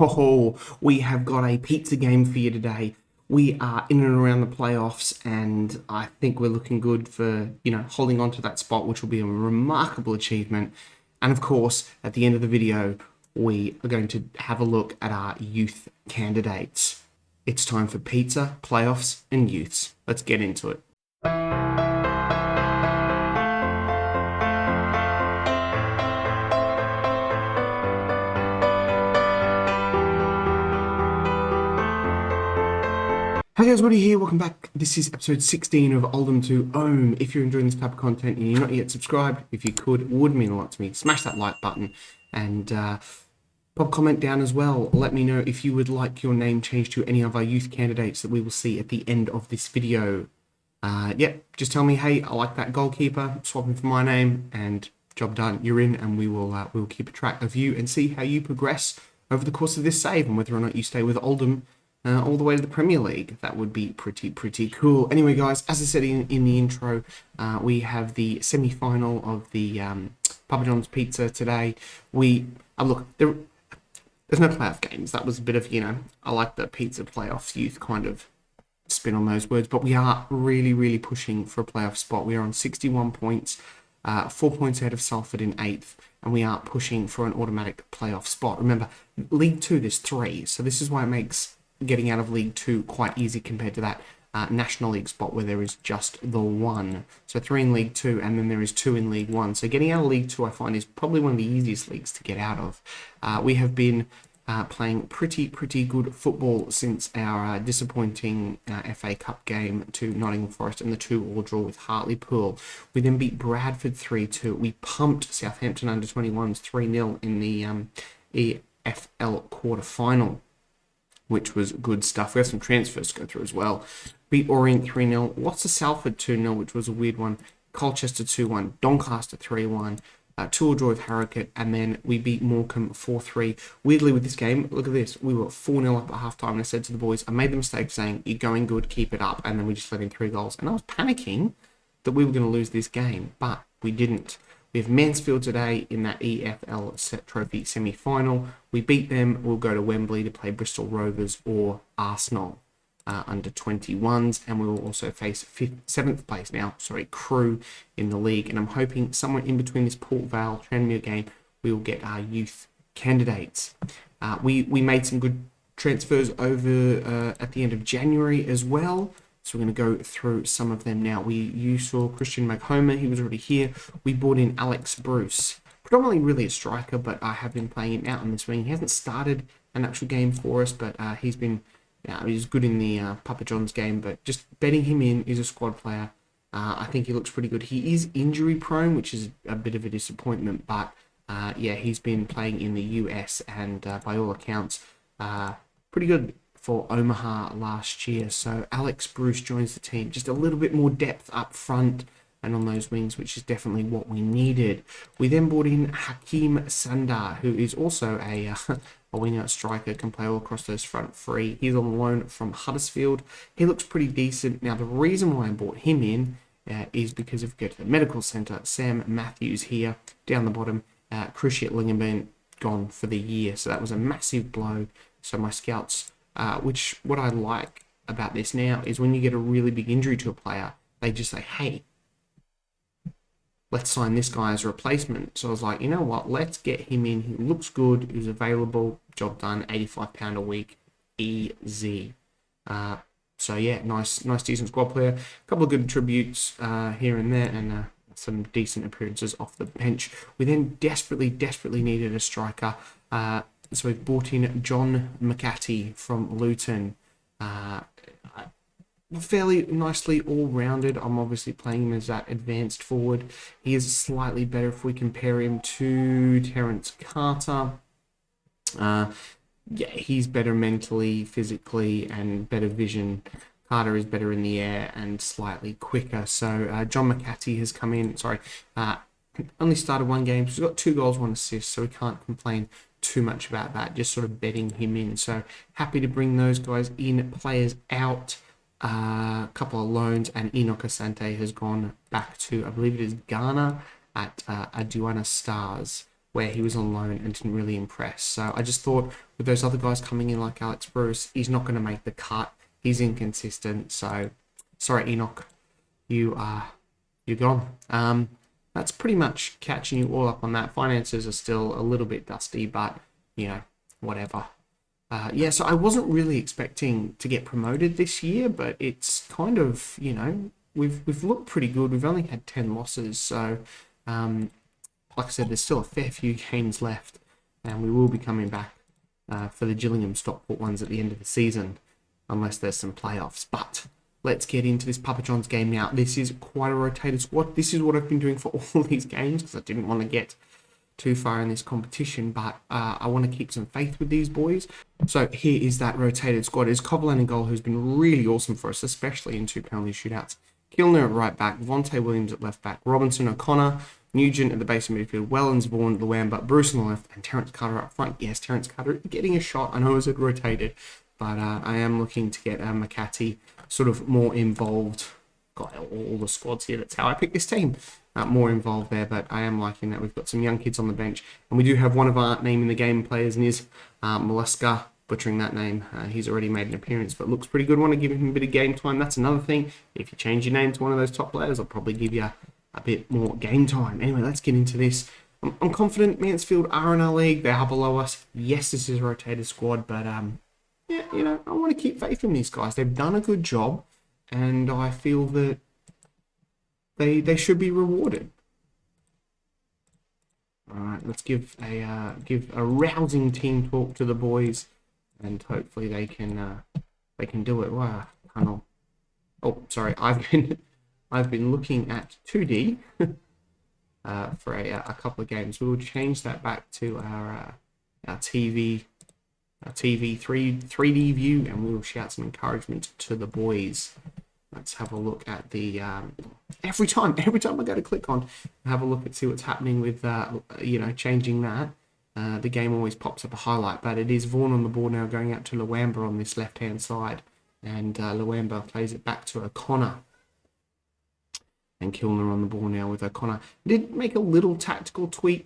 Oh, we have got a pizza game for you today. We are in and around the playoffs, and I think we're looking good for, holding on to that spot, which will be a remarkable achievement. And of course, at the end of the video, we are going to have a look at our youth candidates. It's time for pizza, playoffs, and youths. Let's get into it. Hey guys, Woody here, welcome back. This is episode 16 of Oldham to Ohm. If you're enjoying this type of content and you're not yet subscribed, if you could, it would mean a lot to me. Smash that like button and pop a comment down as well. Let me know if you would like your name changed to any of our youth candidates that we will see at the end of this video. Just tell me, hey, I like that goalkeeper, swap him for my name, and job done. You're in, and we will keep a track of you and see how you progress over the course of this save and whether or not you stay with Oldham all the way to the Premier League. That would be pretty cool. Anyway, guys, as I said in the intro, we have the semi-final of the Papa John's Pizza today. There's no playoff games. That was a bit of, I like the pizza playoffs youth kind of spin on those words, but we are really pushing for a playoff spot. We are on 61 points, 4 points ahead of Salford in 8th, and we are pushing for an automatic playoff spot. Remember, League 2, there's 3, so this is why it makes getting out of League 2 quite easy compared to that National League spot where there is just the 1. So 3 in League 2 and then there is 2 in League 1. So getting out of League 2 I find is probably one of the easiest leagues to get out of. We have been playing pretty good football since our disappointing FA Cup game to Nottingham Forest and the 2-2 draw with Hartlepool. We then beat Bradford 3-2. We pumped Southampton under-21s 3-0 in the EFL quarter-final, which was good stuff. We have some transfers to go through as well. Beat Orient 3-0. Lots of Salford 2-0, which was a weird one. Colchester 2-1. Doncaster 3-1. 2-2 draw with Harrogate. And then we beat Morecambe 4-3. Weirdly with this game, look at this. We were 4-0 up at halftime. And I said to the boys, I made the mistake saying, you're going good, keep it up. And then we just let in 3 goals. And I was panicking that we were going to lose this game. But we didn't. We have Mansfield today in that EFL Trophy semi-final. We beat them. We'll go to Wembley to play Bristol Rovers or Arsenal under 21s. And we will also face 7th place now, Crewe in the league. And I'm hoping somewhere in between this Port Vale Tranmere game, we will get our youth candidates. We made some good transfers over at the end of January as well. So we're going to go through some of them now. You saw Christian McHomer, he was already here. We brought in Alex Bruce, predominantly really a striker, but I have been playing him out on this wing. He hasn't started an actual game for us, but he's good in the Papa John's game, but just betting him in is a squad player. I think he looks pretty good. He is injury prone, which is a bit of a disappointment, but he's been playing in the US and by all accounts, pretty good for Omaha last year. So Alex Bruce joins the team. Just a little bit more depth up front and on those wings, which is definitely what we needed. We then brought in Hakeem Sandar, who is also a winger striker, can play all across those front 3. He's on loan from Huddersfield. He looks pretty decent. Now, the reason why I brought him in is because if we go to the medical centre, Sam Matthews here, down the bottom, cruciate ligament gone for the year. So that was a massive blow. So my scouts, what I like about this now is when you get a really big injury to a player, they just say, hey, let's sign this guy as a replacement. So I was like, you know what, let's get him in. He looks good. He was available. Job done. £85 a week. Easy. Nice decent squad player. A couple of good attributes here and there, and some decent appearances off the bench. We then desperately needed a striker. So we've brought in John McAtee from Luton. Fairly nicely all-rounded. I'm obviously playing him as that advanced forward. He is slightly better if we compare him to Terence Carter. He's better mentally, physically, and better vision. Carter is better in the air and slightly quicker. So John McAtee has come in. Only started 1 game. So he's got 2 goals, 1 assist, so we can't complain too much about that. Just sort of betting him in. So happy to bring those guys in. Players out. A couple of loans, and Enoch Asante has gone back to, I believe it is Ghana, at Aduana Stars. where he was on loan and didn't really impress. So I just thought with those other guys coming in like Alex Bruce, he's not going to make the cut. He's inconsistent. So sorry, Enoch, you're gone. That's pretty much catching you all up on that. Finances are still a little bit dusty, but whatever. So I wasn't really expecting to get promoted this year, but it's kind of, we've looked pretty good. We've only had 10 losses, so like I said, there's still a fair few games left, and we will be coming back for the Gillingham Stockport ones at the end of the season, unless there's some playoffs. But let's get into this Papa John's game now. This is quite a rotated squad. This is what I've been doing for all these games because I didn't want to get too far in this competition, but I want to keep some faith with these boys. So here is that rotated squad. It's Coverland in goal, who's been really awesome for us, especially in 2 penalty shootouts. Kilner at right back, Vontae Williams at left back, Robinson, O'Connor, Nugent at the base of midfield, Wellens, Vaughan, Luamba, Bruce on the left, and Terence Carter up front. Yes, Terence Carter getting a shot. I know it was rotated, but I am looking to get McCarthy sort of more involved. Got all the squads here. That's how I picked this team. More involved there, but I am liking that. We've got some young kids on the bench, and we do have one of our name in the game players, and is Molluska, butchering that name. He's already made an appearance, but looks pretty good. Want to give him a bit of game time. That's another thing. If you change your name to one of those top players, I'll probably give you a bit more game time. Anyway, let's get into this. I'm confident Mansfield are in our league. They are below us. Yes, this is a rotated squad, but I want to keep faith in these guys. They've done a good job, and I feel that they should be rewarded. All right, let's give a rousing team talk to the boys, and hopefully they can do it. Wow, tunnel. Oh, sorry, I've been looking at 2D for a couple of games. We will change that back to our TV 3D view, and we will shout some encouragement to the boys. Let's have a look at the every time I go to click on, have a look and see what's happening with changing that. The game always pops up a highlight, but it is Vaughan on the ball now, going out to Luamba on this left hand side, and Luamba plays it back to O'Connor, and Kilner on the ball now with O'Connor. Did make a little tactical tweak.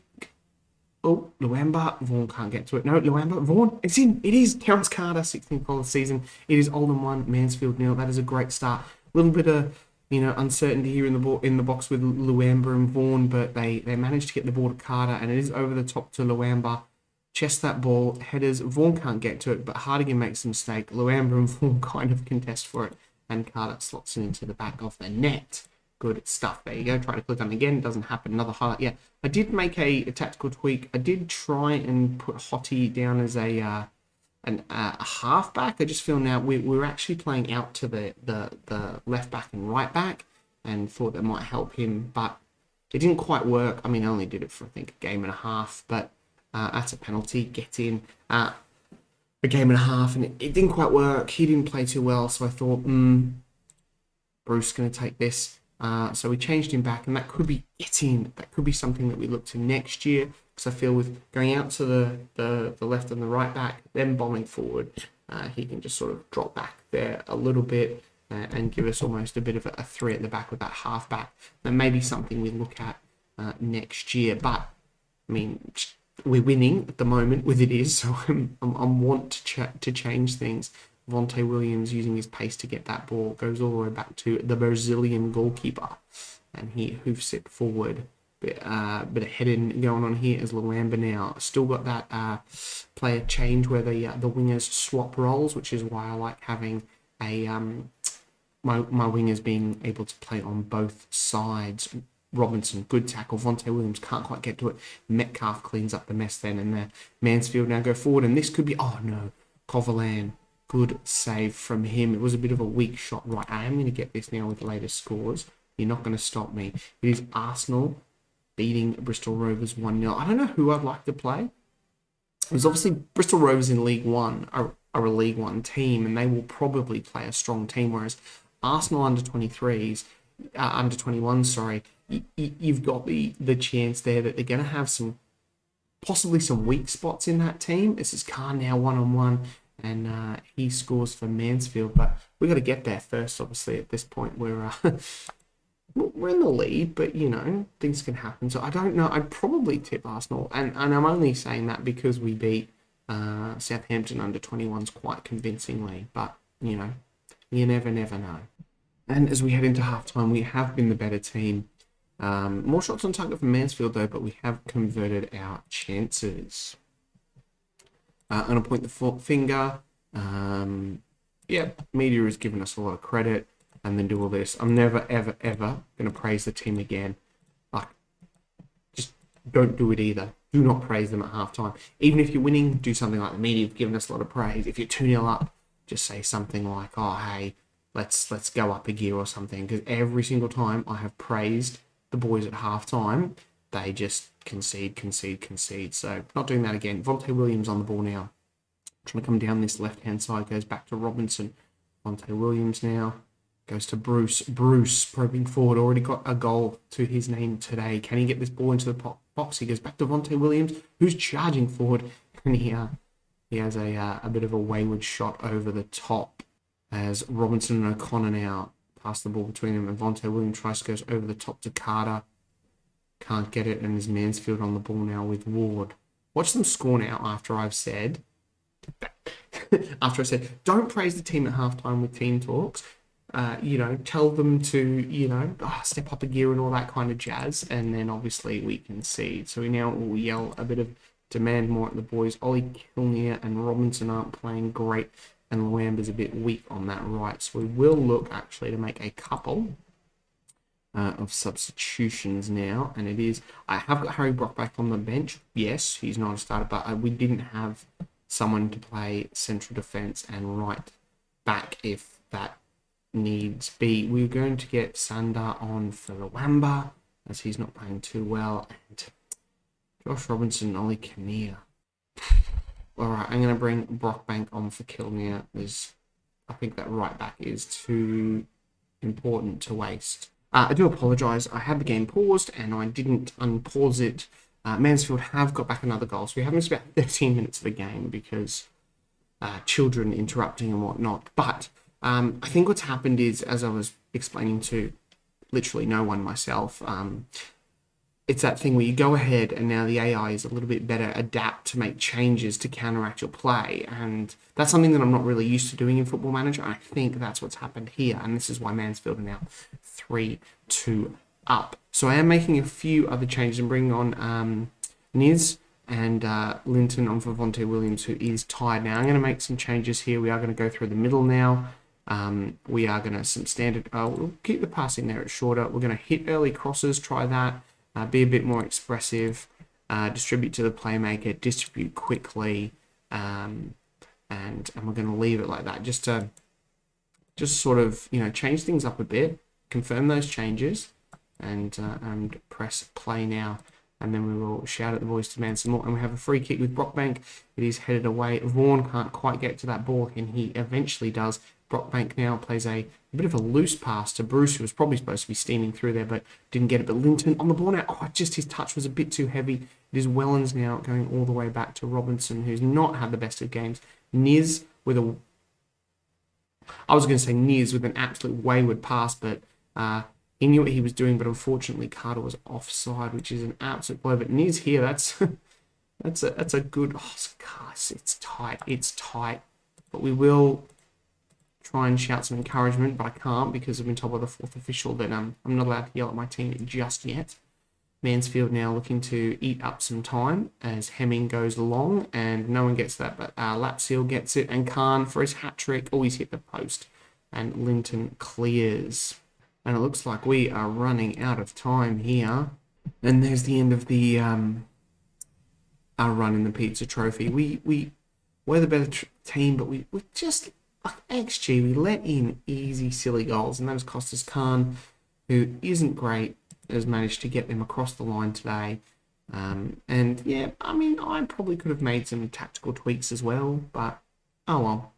Oh, Luamba. Vaughan can't get to it. No, Luamba. Vaughan. It's in. It is. Terence Carter, 16th goal of the season. It is Oldham 1, Mansfield 0. That is a great start. A little bit of, uncertainty here in the box with Luamba and Vaughan, but they managed to get the ball to Carter, and it is over the top to Luamba. Chest that ball. Headers. Vaughan can't get to it, but Hardigan makes a mistake. Luamba and Vaughan kind of contest for it, and Carter slots it into the back of the net. Good stuff. There you go. Try to click on it again. It doesn't happen. Another highlight. Yeah, I did make a tactical tweak. I did try and put Hottie down as a halfback. I just feel now we're actually playing out to the left back and right back, and thought that might help him, but it didn't quite work. I mean, I only did it for I think a game and a half, but that's a penalty. Get in a game and a half, and it didn't quite work. He didn't play too well, so I thought, Bruce is going to take this. So we changed him back, and that could be getting. That could be something that we look to next year, because I feel with going out to the left and the right back, then bombing forward, he can just sort of drop back there a little bit and give us almost a bit of a three at the back with that half back. That may be something we look at next year. But I mean, we're winning at the moment with it is, so I'm want to change things. Vontae Williams using his pace to get that ball, goes all the way back to the Brazilian goalkeeper, and he hoofs it forward. Bit of heading going on here as Luamba now. Still got that player change where the wingers swap roles, which is why I like having a my wingers being able to play on both sides. Robinson, good tackle. Vontae Williams can't quite get to it. Metcalf cleans up the mess then, and Mansfield now go forward, and this could be, oh no, Coverland. Good save from him. It was a bit of a weak shot. Right, I am going to get this now with the latest scores. You're not going to stop me. It is Arsenal beating Bristol Rovers 1-0. I don't know who I'd like to play. There's obviously Bristol Rovers in League One are a League One team, and they will probably play a strong team, whereas Arsenal under 23s, under 21, sorry, you've got the chance there that they're going to have possibly some weak spots in that team. This is Carr now one-on-one. And he scores for Mansfield, but we've got to get there first, obviously, at this point. We're we're in the lead, but things can happen. So I don't know. I'd probably tip Arsenal, and I'm only saying that because we beat Southampton under 21s quite convincingly. But you never know. And as we head into halftime, we have been the better team. More shots on target from Mansfield though, but we have converted our chances. I'm going to point the finger. Media has given us a lot of credit, and then do all this. I'm never, ever, ever going to praise the team again. Like, just don't do it either. Do not praise them at halftime. Even if you're winning, do something like the media have given us a lot of praise. If you're 2-0 up, just say something like, "Oh, hey, let's go up a gear" or something. Because every single time I have praised the boys at halftime, they just concede. So not doing that again. Vontae Williams on the ball now. Trying to come down this left-hand side, goes back to Robinson. Vontae Williams now goes to Bruce. Bruce probing forward, already got a goal to his name today. Can he get this ball into the box? He goes back to Vontae Williams, who's charging forward, and he has a bit of a wayward shot over the top as Robinson and O'Connor now pass the ball between them, and Vontae Williams tries to go over the top to Carter. Can't get it, and there's Mansfield on the ball now with Ward. Watch them score now after I said, don't praise the team at halftime with team talks. Tell them to, step up a gear and all that kind of jazz, and then obviously we concede. So we now will yell a bit of demand more at the boys. Ollie Kilnier and Robinson aren't playing great, and Luamba's a bit weak on that right. So we will look actually to make a couple of substitutions now, and I have got Harry Brock back on the bench. Yes, he's not a starter, but we didn't have someone to play central defence and right back if that needs be. We're going to get Sander on for Luamba, as he's not playing too well, and Josh Robinson, Ollie Kinnear. Alright, I'm going to bring Brockbank on for Kilnier, as I think that right back is too important to waste. I do apologise, I had the game paused and I didn't unpause it. Mansfield have got back another goal, so we have missed about 13 minutes of the game because children interrupting and whatnot. But I think what's happened is, as I was explaining to literally no one myself, it's that thing where you go ahead and now the AI is a little bit better adapt to make changes to counteract your play. And that's something that I'm not really used to doing in Football Manager. And I think that's what's happened here. And this is why Mansfield are now 3-2 up. So I am making a few other changes and bringing on Niz and Linton on for Vontae Williams, who is tired now. I'm going to make some changes here. We are going to go through the middle now. We are going to some standard. We'll keep the passing there at shorter. We're going to hit early crosses. Try that. Be a bit more expressive. Distribute to the playmaker. Distribute quickly. And we're going to leave it like that. Just sort of change things up a bit. Confirm those changes. And press play now. And then we will shout at the boys to demand some more. And we have a free kick with Brockbank. It is headed away. Vaughan can't quite get to that ball, and he eventually does. Brockbank now plays a bit of a loose pass to Bruce, who was probably supposed to be steaming through there, but didn't get it. But Linton on the ball now. Oh, just his touch was a bit too heavy. It is Wellens now going all the way back to Robinson, who's not had the best of games. Niz with an absolute wayward pass, but he knew what he was doing, but unfortunately Carter was offside, which is an absolute blow. But Niz here, that's a good. Oh, gosh, it's tight. But we will try and shout some encouragement, but I can't because I've been told by the fourth official that I'm not allowed to yell at my team just yet. Mansfield now looking to eat up some time as Hemming goes long, and no one gets that, but Lapsil gets it, and Khan for his hat-trick. Oh, he's hit the post, and Linton clears. And it looks like we are running out of time here. And there's the end of the our run in the Pizza Trophy. We're the better team, but we just, like XG, we let in easy, silly goals, and that has cost us. Khan, who isn't great, has managed to get them across the line today. And yeah, I mean, I probably could have made some tactical tweaks as well, but oh well.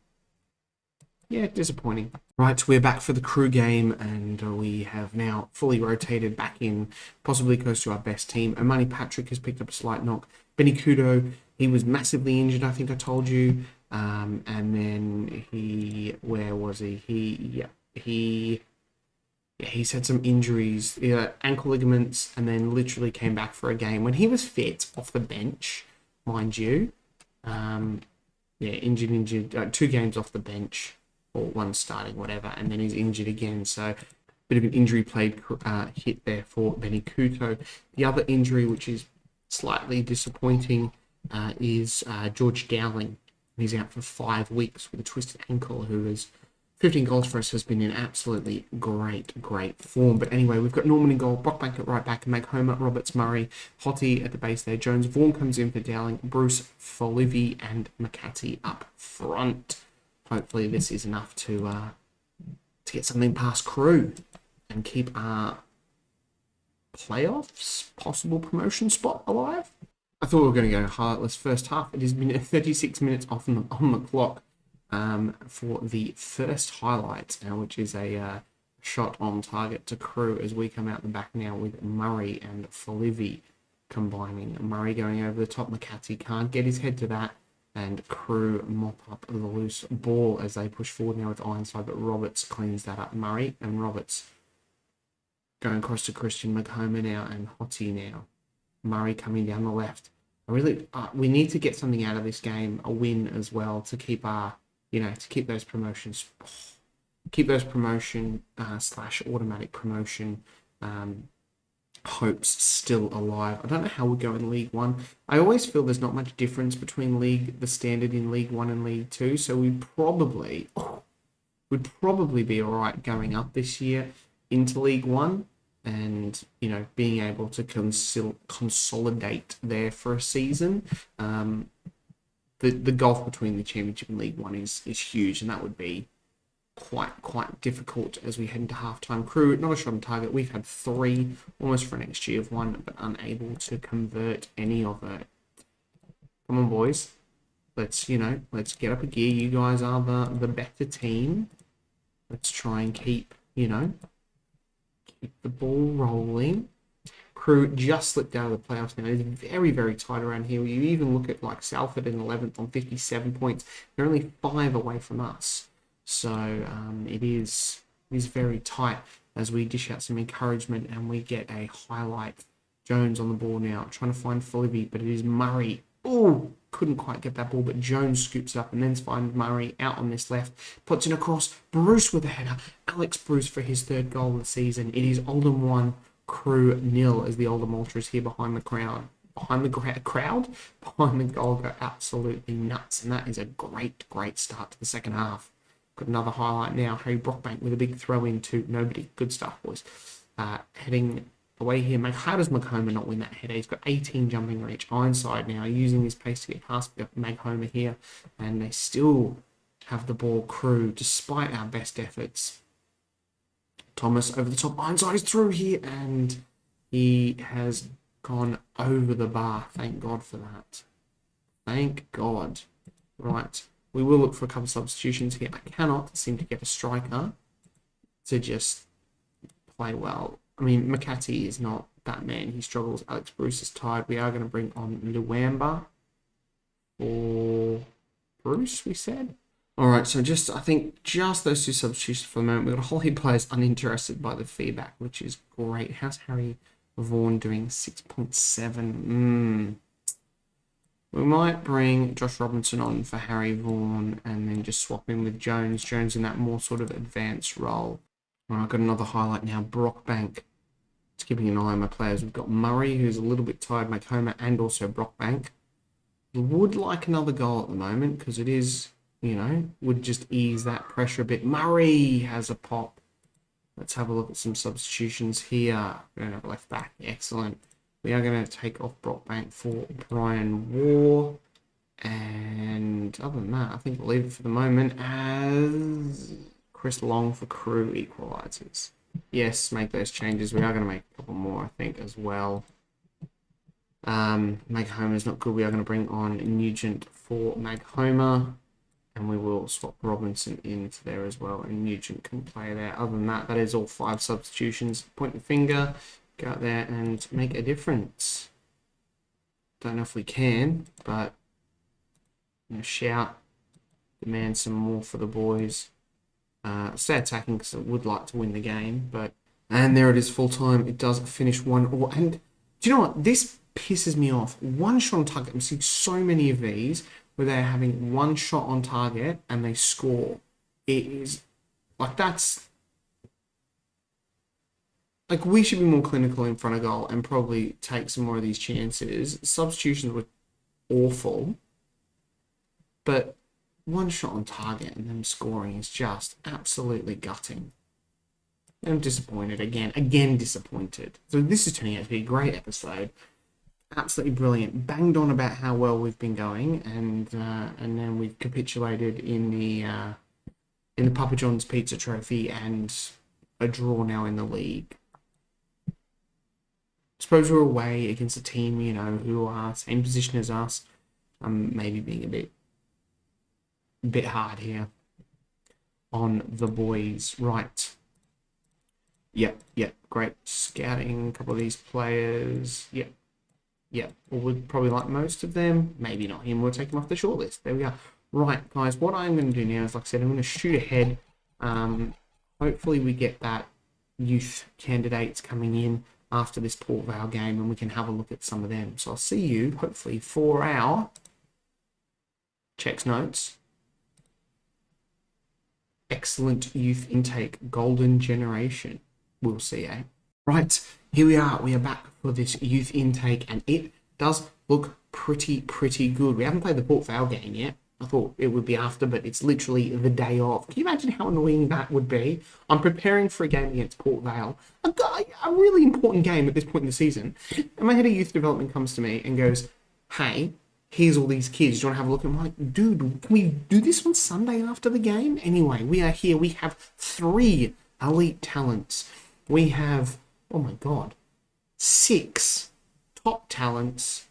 Yeah, disappointing. Right, we're back for the crew game, and we have now fully rotated back in, possibly close to our best team. Omani Patrick has picked up a slight knock. Benny Kudo, he was massively injured, I think I told you. And then where was he? He Yeah, he's had some injuries, ankle ligaments, and then literally came back for a game when he was fit off the bench, mind you. Yeah, injured, 2 games off the bench, or one starting, whatever, and then he's injured again. So, bit of an injury played hit there for Benny Couto. The other injury, which is slightly disappointing, is George Dowling. He's out for 5 weeks with a twisted ankle, who is 15 goals for us, has been in absolutely great form. But anyway, we've got Norman in goal, Brockbank at right back, Meg Homer, Roberts, Murray, Hottie at the base there, Jones, Vaughan comes in for Dowling, Bruce, Folivi and McCarthy up front. Hopefully this is enough to get something past Crew and keep our playoffs, possible promotion spot alive. I thought we were going to go highlightless first half. It has been 36 minutes off on the clock. For the first highlight, which is a shot on target to Crew as we come out the back now with Murray and Folivi combining. Murray going over the top, McCarthy can't get his head to that, and Crew mop up the loose ball as they push forward now with Ironside, but Roberts cleans that up. Murray and Roberts going across to Christian McHomer now and Hottie now. Murray coming down the left. We need to get something out of this game, a win as well, to keep our to keep those promotions, slash automatic promotion hopes still alive. I don't know how we go in League One. I always feel there's not much difference between the standard in League One and League Two, so we'd probably be all right going up this year into League One, and being able to consolidate there for a season. The gulf between the Championship and League One is huge, and that would be quite difficult as we head into half-time. Crew, not a shot on target. We've had 3, almost for an XG of 1, but unable to convert any of it. Come on, boys. Let's get up a gear. You guys are the better team. Let's try and keep the ball rolling. Crew just slipped out of the playoffs now. It's very, very tight around here. You even look at like Salford in 11th on 57 points. They're only 5 away from us. So it is very tight as we dish out some encouragement and we get a highlight. Jones on the ball now, trying to find Folivi, but it is Murray. Oh, couldn't quite get that ball, but Jones scoops it up and then finds Murray out on this left. Puts it across. Bruce with a header. Alex Bruce for his 3rd goal of the season. It is Oldham 1. Crew 0 as the Oldham Ultras here behind the goal go absolutely nuts, and that is a great start to the second half. Got another highlight now. Harry Brockbank with a big throw in to nobody. Good stuff, boys. Heading away here. How does McHomer not win that header? He's got 18 jumping reach. Ironside now using his pace to get past McHomer here, and they still have the ball. Crew, despite our best efforts. Thomas over the top. Ironside is through here, and he has gone over the bar. Thank God for that. Thank God. Right. We will look for a couple of substitutions here. I cannot seem to get a striker to just play well. I mean, McCarthy is not that man. He struggles. Alex Bruce is tired. We are going to bring on Luamba for Bruce, we said. All right, so I think just those 2 substitutions for the moment. We've got a whole heap of players uninterested by the feedback, which is great. How's Harry Vaughan doing? 6.7. We might bring Josh Robinson on for Harry Vaughan and then just swap him with Jones. Jones in that more sort of advanced role. All right, I've got another highlight now. Brockbank. Just keeping an eye on my players. We've got Murray, who's a little bit tired, McHomer, and also Brockbank. We would like another goal at the moment because it is... would just ease that pressure a bit. Murray has a pop. Let's have a look at some substitutions here. We're going to have left back. Excellent. We are going to take off Brockbank for Brian Waugh. And other than that, I think we'll leave it for the moment as Chris Long for Crew equalizers. Yes, make those changes. We are going to make a couple more, I think, as well. Maghomer's not good. We are going to bring on Nugent for Maghomer. And we will swap Robinson into there as well. And Nugent can play there. Other than that, that is all 5 substitutions. Point the finger, go out there and make a difference. Don't know if we can, but shout, demand some more for the boys. Stay attacking because I would like to win the game, but And there it is, full time. It does finish 1-1. And do you know what? This pisses me off. One shot on target. I'm seeing so many of these where they're having one shot on target and they score. It is like that's like we should be more clinical in front of goal and probably take some more of these chances. Substitutions were awful, but one shot on target and them scoring is just absolutely gutting. I'm disappointed again disappointed. So this is turning out to be a great episode. Absolutely brilliant. Banged on about how well we've been going, and then we've capitulated in the Papa John's Pizza Trophy and a draw now in the league. I suppose we're away against a team, who are same position as us. Maybe being a bit hard here on the boys. Right. Yep, great scouting. A couple of these players. Yep. Well, we'd probably like most of them. Maybe not him. We'll take him off the shortlist. There we go. Right, guys, what I'm going to do now is, like I said, I'm going to shoot ahead. Hopefully we get that youth candidates coming in after this Port Vale game and we can have a look at some of them. So I'll see you, hopefully, for our checks notes. Excellent youth intake, golden generation. We'll see, eh? Right, here we are. We are back for this youth intake, and it does look pretty good. We haven't played the Port Vale game yet. I thought it would be after, but it's literally the day of. Can you imagine how annoying that would be? I'm preparing for a game against Port Vale, a really important game at this point in the season, and my head of youth development comes to me and goes, hey, here's all these kids. Do you want to have a look? I'm like, dude, can we do this on Sunday after the game? Anyway, we are here. We have 3 elite talents. We have, oh my God, 6 top talents,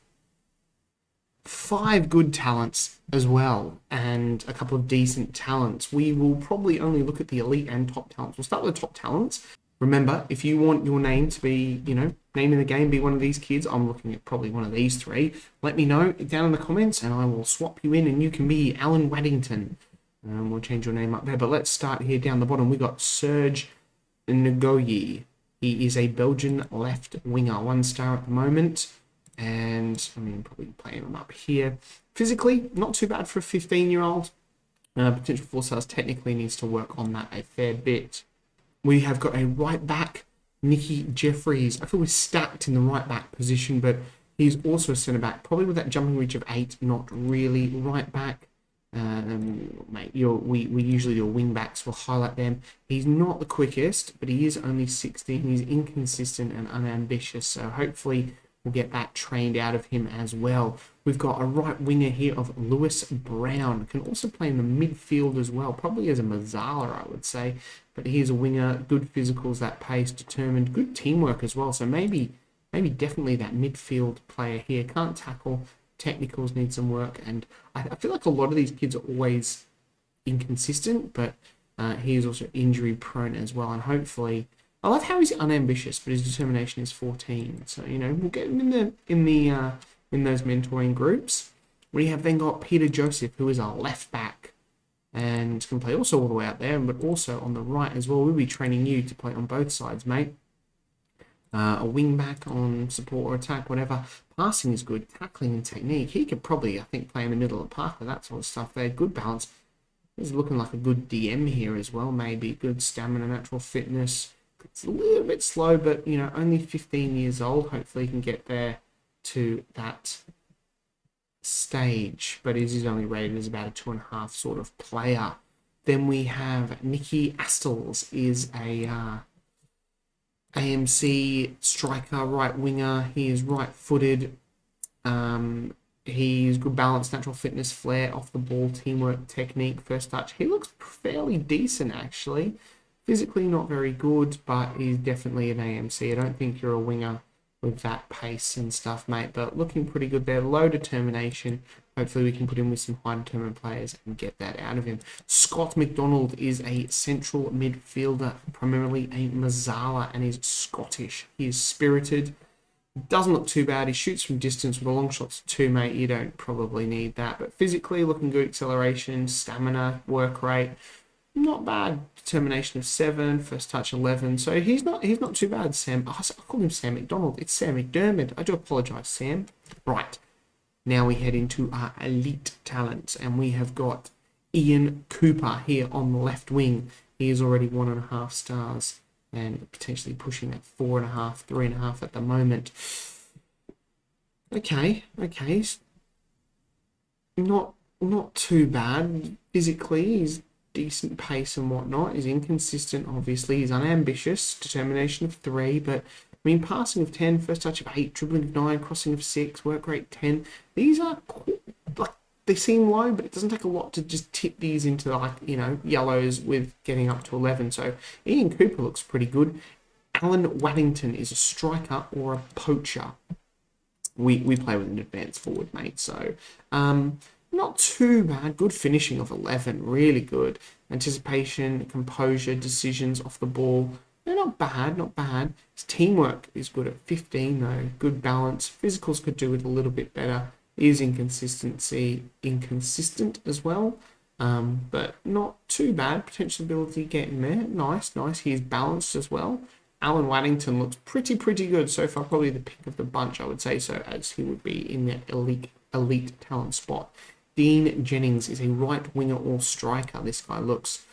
5 good talents as well, and a couple of decent talents. We will probably only look at the elite and top talents. We'll start with the top talents. Remember, if you want your name to be, name in the game, be one of these kids, I'm looking at probably one of these 3. Let me know down in the comments and I will swap you in and you can be Alan Waddington. We'll change your name up there. But let's start here down the bottom. We got Serge Ngoyi. He is a Belgian left winger, 1 star at the moment. And, probably playing him up here. Physically, not too bad for a 15-year-old. Potential 4 stars, technically needs to work on that a fair bit. We have got a right back, Nicky Jeffries. I feel we're stacked in the right back position, but he's also a centre back, probably with that jumping reach of 8, not really right back. We usually do wing backs, we'll highlight them. He's not the quickest, but he is only 16. He's inconsistent and unambitious, so hopefully we'll get that trained out of him as well. We've got a right winger here of Lewis Brown. Can also play in the midfield as well, probably as a Mazzala, I would say. But he's a winger, good physicals, that pace, determined, good teamwork as well. So maybe definitely that midfield player here. Can't tackle, technicals need some work. And I feel like a lot of these kids are always inconsistent, but he is also injury prone as well. And hopefully, I love how he's unambitious, but his determination is 14. So, we'll get him in those mentoring groups. We have then got Peter Joseph, who is a left back and can play also all the way out there, but also on the right as well. We'll be training you to play on both sides, mate. A wing back on support or attack, whatever. Passing is good, tackling and technique. He could probably, I think, play in the middle of the park with that sort of stuff there. Good balance. He's looking like a good DM here as well, maybe. Good stamina, natural fitness. It's a little bit slow, but, only 15 years old. Hopefully he can get there to that stage, but is only rated as about a 2.5 sort of player. Then we have Nicky Astles, is a AMC striker, right winger. He is right-footed. He's good balance, natural fitness, flair, off the ball, teamwork, technique, first touch. He looks fairly decent, actually. Physically not very good, but he's definitely an AMC. I don't think you're a winger with that pace and stuff, mate, but looking pretty good there. Low determination. Hopefully we can put him with some high determined players and get that out of him. Scott McDonald is a central midfielder, primarily a Mazzala, and is Scottish. He is spirited. Doesn't look too bad. He shoots from distance with a long shots too, mate. You don't probably need that, but physically looking good. Acceleration, stamina, work rate. not bad. Determination of 7, first touch 11. So he's not too bad, Sam. I call him Sam McDonald. It's Sam McDermott. I do apologise, Sam. Right. Now we head into our elite talents, and we have got Ian Cooper here on the left wing. He is already 1.5 stars and potentially pushing that 4.5, 3.5 at the moment. Okay. Not too bad. Physically, he's decent pace and whatnot. He's inconsistent, obviously. He's unambitious. Determination of 3, but I mean, passing of 10, first touch of 8, dribbling of 9, crossing of 6, work rate 10. These are like, they seem low, but it doesn't take a lot to just tip these into, like, you know, yellows with getting up to 11. So Ian Cooper looks pretty good. Alan Waddington is a striker or a poacher. We play with an advanced forward, mate. So not too bad. Good finishing of 11. Really good. Anticipation, composure, decisions off the ball. They're not bad. His teamwork is good at 15, though. Good balance. Physicals could do with a little bit better. Is inconsistent as well. But not too bad. Potential ability getting there. Nice. He's balanced as well. Alan Waddington looks pretty good so far. Probably the pick of the bunch, I would say so, as he would be in that elite talent spot. Dean Jennings is a right winger or striker. This guy looks,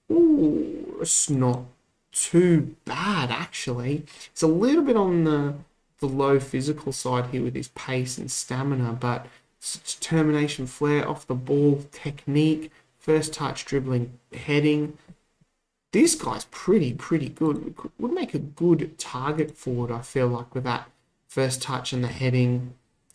it's not too bad, actually. It's a little bit on the low physical side here with his pace and stamina, but determination, flair, off the ball, technique, first touch, dribbling, heading. This guy's pretty good. Would make a good target forward, I feel like, with that first touch and the heading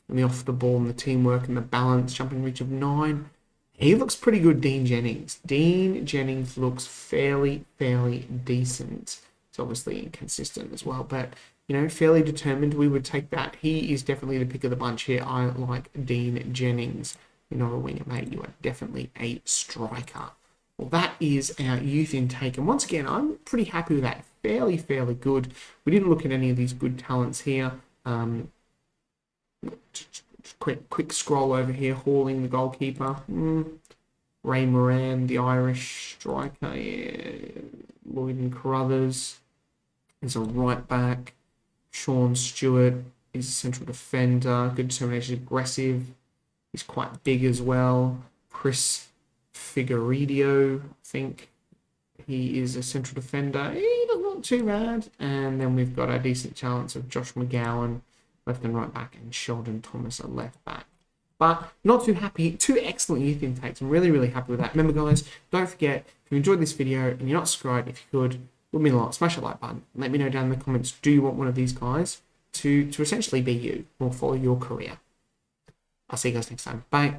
and the off the ball and the teamwork and the balance, jumping reach of 9. He looks pretty good, Dean Jennings. Dean Jennings looks fairly decent. It's obviously inconsistent as well, but, you know, fairly determined. We would take that. He is definitely the pick of the bunch here. I like Dean Jennings. You're not a winger, mate. You are definitely a striker. Well, that is our youth intake. And once again, I'm pretty happy with that. Fairly good. We didn't look at any of these good talents here. Quick scroll over here. Hauling, the goalkeeper. Ray Moran, the Irish striker. Yeah. Lloyd and Carruthers is a right back. Sean Stewart is a central defender. Good determination, aggressive. He's quite big as well. Chris Figueiredo, I think he is a central defender. He's not too bad. And then we've got our decent talents of Josh McGowan, left and right back, and Sheldon Thomas, a left back. But not too happy. 2 excellent youth intakes. I'm really happy with that. Remember, guys, don't forget, if you enjoyed this video and you're not subscribed, if you could, would mean a lot. Smash that like button. Let me know down in the comments, do you want one of these guys to essentially be you or follow your career? I'll see you guys next time. Bye.